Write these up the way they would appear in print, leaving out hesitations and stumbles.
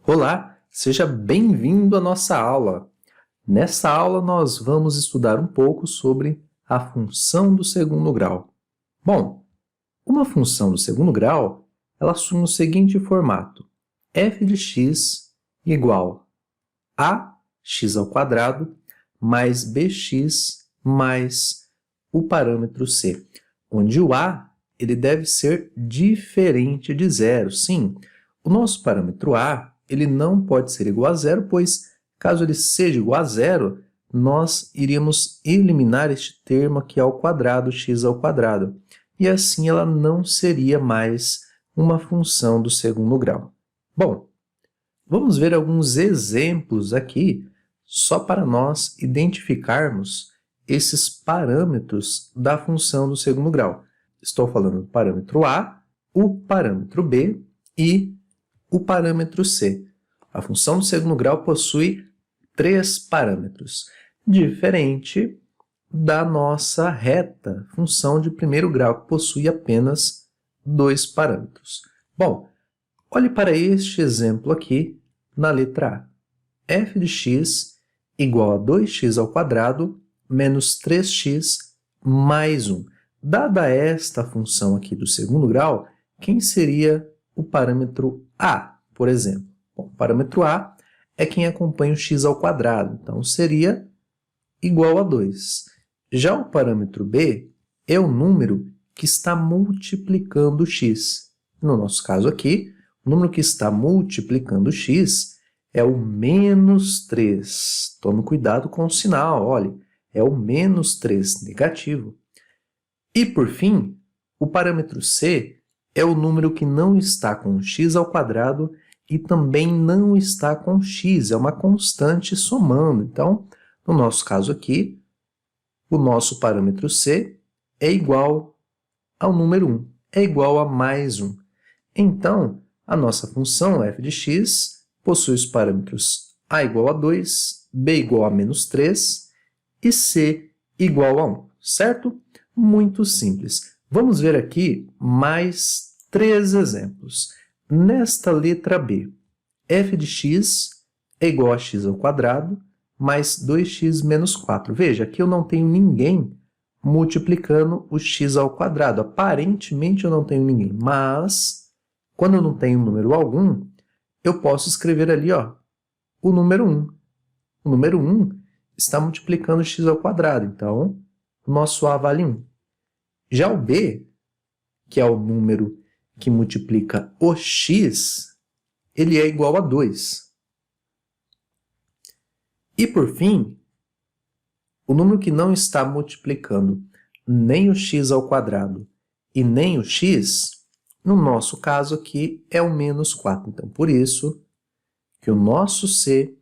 Olá, seja bem-vindo à nossa aula. Nessa aula nós vamos estudar um pouco sobre a função do segundo grau. Bom, uma função do segundo grau, ela assume o seguinte formato: f de x igual a x ao quadrado mais bx mais o parâmetro c, onde o a ele deve ser diferente de zero. Sim, o nosso parâmetro a ele não pode ser igual a zero, pois caso ele seja igual a zero, nós iríamos eliminar este termo aqui ao quadrado, x ao quadrado, e assim ela não seria mais uma função do segundo grau. Bom, vamos ver alguns exemplos aqui, só para nós identificarmos esses parâmetros da função do segundo grau. Estou falando do parâmetro a, o parâmetro b e o parâmetro c. A função do segundo grau possui 3 parâmetros, diferente da nossa reta função de primeiro grau, que possui apenas 2 parâmetros. Bom, olhe para este exemplo aqui na letra A. f de x igual a 2x ao quadrado menos 3x mais 1. Dada esta função aqui do segundo grau, quem seria o parâmetro a, por exemplo? Bom, o parâmetro a é quem acompanha o x ao quadrado, então seria igual a 2. Já o parâmetro b é o número que está multiplicando o x. No nosso caso aqui, o número que está multiplicando o x é o menos 3. Tome cuidado com o sinal, olhe, é o menos 3 negativo. E por fim, o parâmetro c é o número que não está com x ao quadrado e também não está com x, é uma constante somando. Então, no nosso caso aqui, o nosso parâmetro c é igual ao número 1, é igual a mais 1. Então, a nossa função f de x possui os parâmetros a igual a 2, b igual a menos 3 e c igual a 1, certo? Muito simples. Vamos ver aqui mais 3 exemplos. Nesta letra b, f de x é igual a x ao quadrado mais 2x menos 4. Veja, aqui eu não tenho ninguém multiplicando o x ao quadrado. Aparentemente eu não tenho ninguém, mas quando eu não tenho número algum, eu posso escrever ali o número 1. O número 1 está multiplicando x ao quadrado, então o nosso a vale 1. Já o b, que é o número que multiplica o x, ele é igual a 2. E por fim, o número que não está multiplicando nem o x ao quadrado e nem o x, no nosso caso aqui, é o menos 4. Então, por isso que o nosso c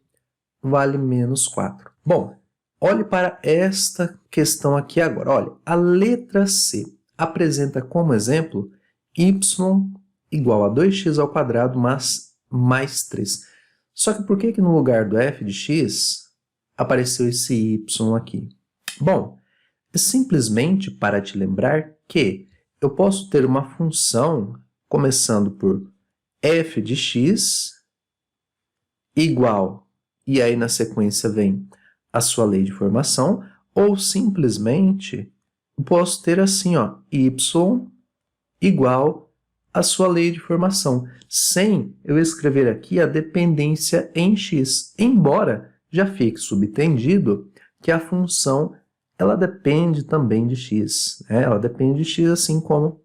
vale menos 4. Bom, olhe para esta questão aqui agora. Olha, a letra C apresenta como exemplo y igual a 2x ao quadrado mais 3. Só que por que no lugar do f de x apareceu esse y aqui? Bom, é simplesmente para te lembrar que eu posso ter uma função começando por f de x igual, e aí na sequência vem a sua lei de formação, ou simplesmente posso ter assim, y igual a sua lei de formação, sem eu escrever aqui a dependência em x, embora já fique subentendido que a função ela depende também de x, né? Ela depende de x assim como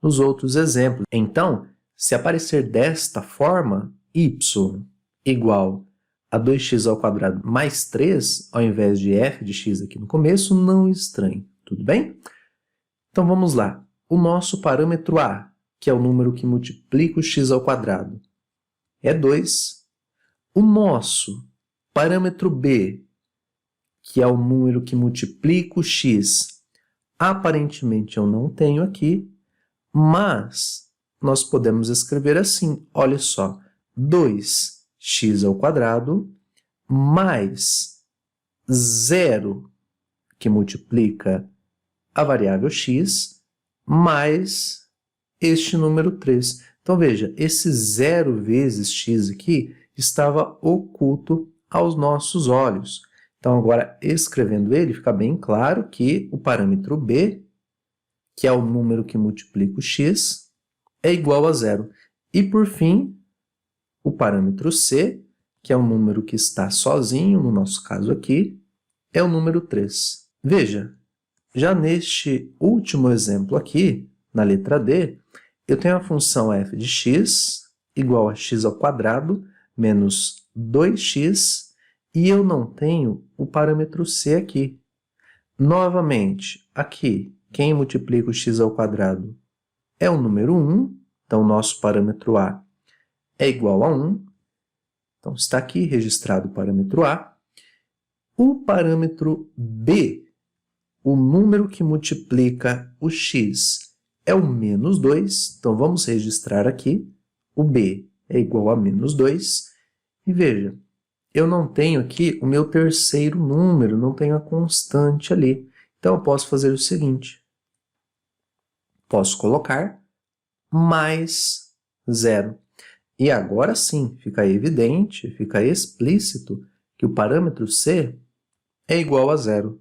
nos outros exemplos. Então, se aparecer desta forma, y igual a 2x ao quadrado mais 3, ao invés de f de x aqui no começo, não estranhe, tudo bem? Então vamos lá. O nosso parâmetro a, que é o número que multiplica o x ao quadrado, é 2. O nosso parâmetro b, que é o número que multiplica o x, aparentemente eu não tenho aqui, mas nós podemos escrever assim, olha só, 2x ao quadrado mais 0, que multiplica a variável x, mais este número 3. Então, veja, esse 0 vezes x aqui estava oculto aos nossos olhos. Então, agora, escrevendo ele, fica bem claro que o parâmetro b, que é o número que multiplica o x, é igual a zero. E, por fim, o parâmetro c, que é o número que está sozinho, no nosso caso aqui, é o número 3. Veja, já neste último exemplo aqui, na letra D, eu tenho a função f de x igual a x ao quadrado menos 2x e eu não tenho o parâmetro c aqui. Novamente, aqui, quem multiplica o x ao quadrado é o número 1, então nosso parâmetro a é igual a 1. Então, está aqui registrado o parâmetro a. O parâmetro b, o número que multiplica o x, é o menos 2. Então, vamos registrar aqui. O b é igual a menos 2. E veja, eu não tenho aqui o meu terceiro número, não tenho a constante ali. Então, eu posso fazer o seguinte. Posso colocar mais 0. E agora sim, fica evidente, fica explícito que o parâmetro c é igual a 0.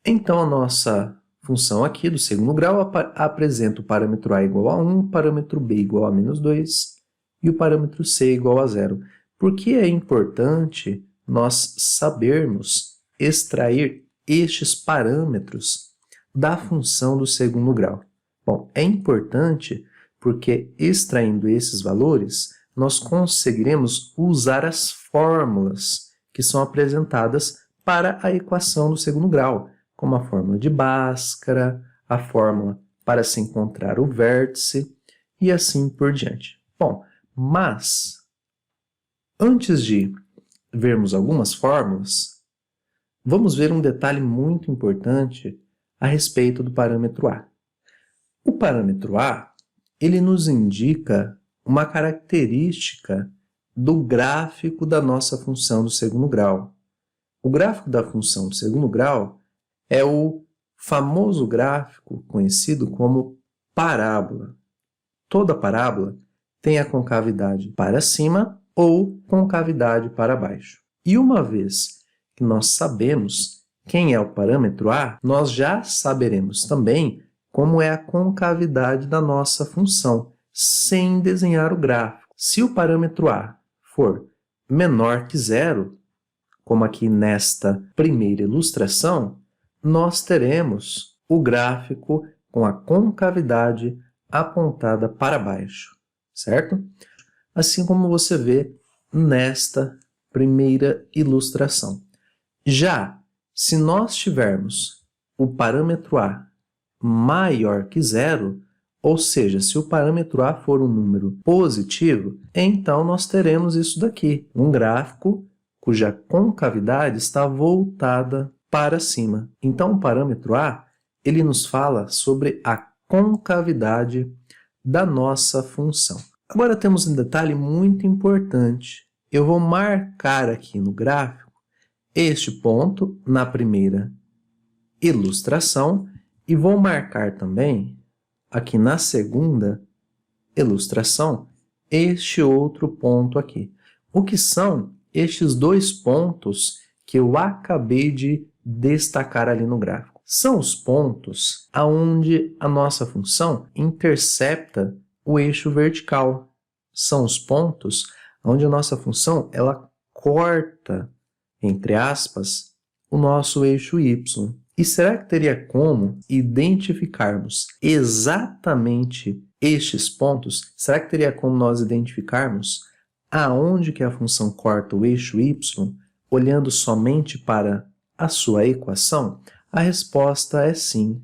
Então, a nossa função aqui do segundo grau apresenta o parâmetro a igual a 1, o parâmetro b igual a menos 2 e o parâmetro c igual a 0. Por que é importante nós sabermos extrair estes parâmetros da função do segundo grau? Bom, é importante porque extraindo esses valores, nós conseguiremos usar as fórmulas que são apresentadas para a equação do segundo grau, como a fórmula de Bhaskara, a fórmula para se encontrar o vértice e assim por diante. Bom, mas antes de vermos algumas fórmulas, vamos ver um detalhe muito importante a respeito do parâmetro a. O parâmetro a, ele nos indica uma característica do gráfico da nossa função do segundo grau. O gráfico da função do segundo grau é o famoso gráfico conhecido como parábola. Toda parábola tem a concavidade para cima ou concavidade para baixo. E uma vez que nós sabemos quem é o parâmetro a, nós já saberemos também como é a concavidade da nossa função, sem desenhar o gráfico. Se o parâmetro a for menor que 0, como aqui nesta primeira ilustração, nós teremos o gráfico com a concavidade apontada para baixo, certo? Assim como você vê nesta primeira ilustração. Já, se nós tivermos o parâmetro a maior que 0, ou seja, se o parâmetro a for um número positivo, então nós teremos isso daqui, um gráfico cuja concavidade está voltada para cima. Então, o parâmetro a, ele nos fala sobre a concavidade da nossa função. Agora temos um detalhe muito importante. Eu vou marcar aqui no gráfico este ponto na primeira ilustração e vou marcar também aqui na segunda ilustração este outro ponto aqui. O que são estes dois pontos que eu acabei de destacar ali no gráfico? São os pontos aonde a nossa função intercepta o eixo vertical. São os pontos onde a nossa função ela corta, entre aspas, o nosso eixo y. E será que teria como identificarmos exatamente estes pontos? Será que teria como nós identificarmos aonde que a função corta o eixo y, olhando somente para a sua equação? A resposta é sim.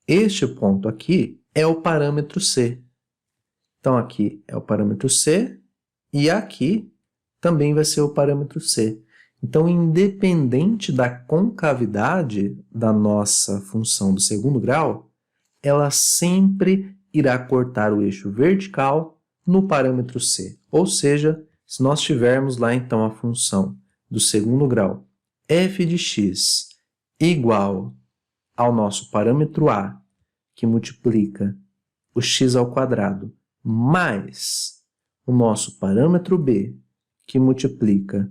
Este ponto aqui é o parâmetro c. Então, aqui é o parâmetro c e aqui também vai ser o parâmetro c. Então, independente da concavidade da nossa função do segundo grau, ela sempre irá cortar o eixo vertical no parâmetro c. Ou seja, se nós tivermos lá, então, a função do segundo grau f de x igual ao nosso parâmetro a, que multiplica o x ao quadrado, mais o nosso parâmetro b, que multiplica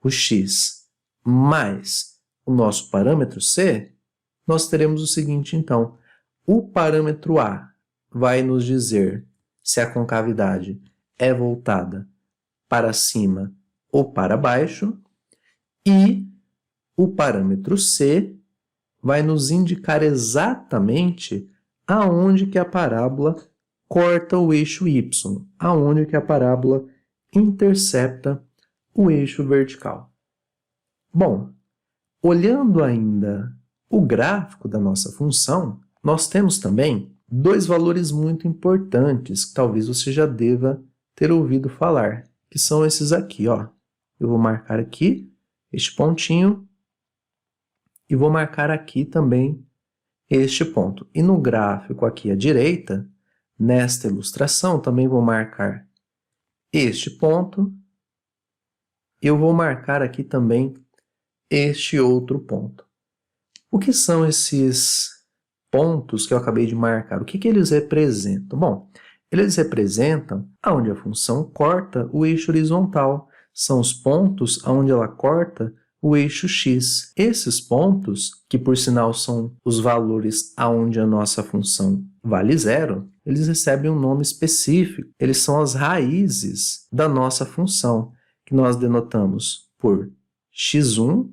o x mais o nosso parâmetro c, nós teremos o seguinte, então. O parâmetro a vai nos dizer se a concavidade é voltada para cima ou para baixo, e o parâmetro c vai nos indicar exatamente aonde que a parábola corta o eixo y, aonde que a parábola intercepta o eixo vertical. Bom, olhando ainda o gráfico da nossa função, nós temos também dois valores muito importantes que talvez você já deva ter ouvido falar, que são esses aqui, ó. Eu vou marcar aqui este pontinho e vou marcar aqui também este ponto. E no gráfico aqui à direita, nesta ilustração, também vou marcar este ponto. Eu vou marcar aqui também este outro ponto. O que são esses pontos que eu acabei de marcar? O que eles representam? Bom, eles representam aonde a função corta o eixo horizontal. São os pontos onde ela corta o eixo x. Esses pontos, que por sinal são os valores aonde a nossa função vale zero, eles recebem um nome específico. Eles são as raízes da nossa função, que nós denotamos por x1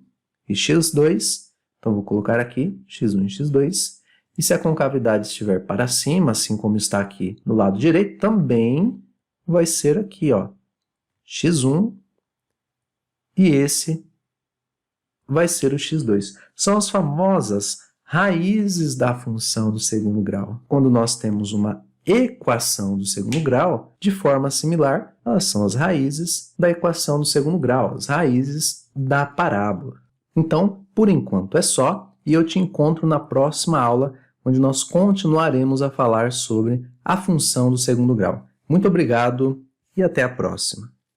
e x2. Então, vou colocar aqui x1 e x2. E se a concavidade estiver para cima, assim como está aqui no lado direito, também vai ser aqui, ó, x1, e esse vai ser o x2. São as famosas raízes da função do segundo grau. Quando nós temos uma equação do segundo grau, de forma similar, elas são as raízes da equação do segundo grau, as raízes da parábola. Então, por enquanto é só, e eu te encontro na próxima aula, onde nós continuaremos a falar sobre a função do segundo grau. Muito obrigado e até a próxima.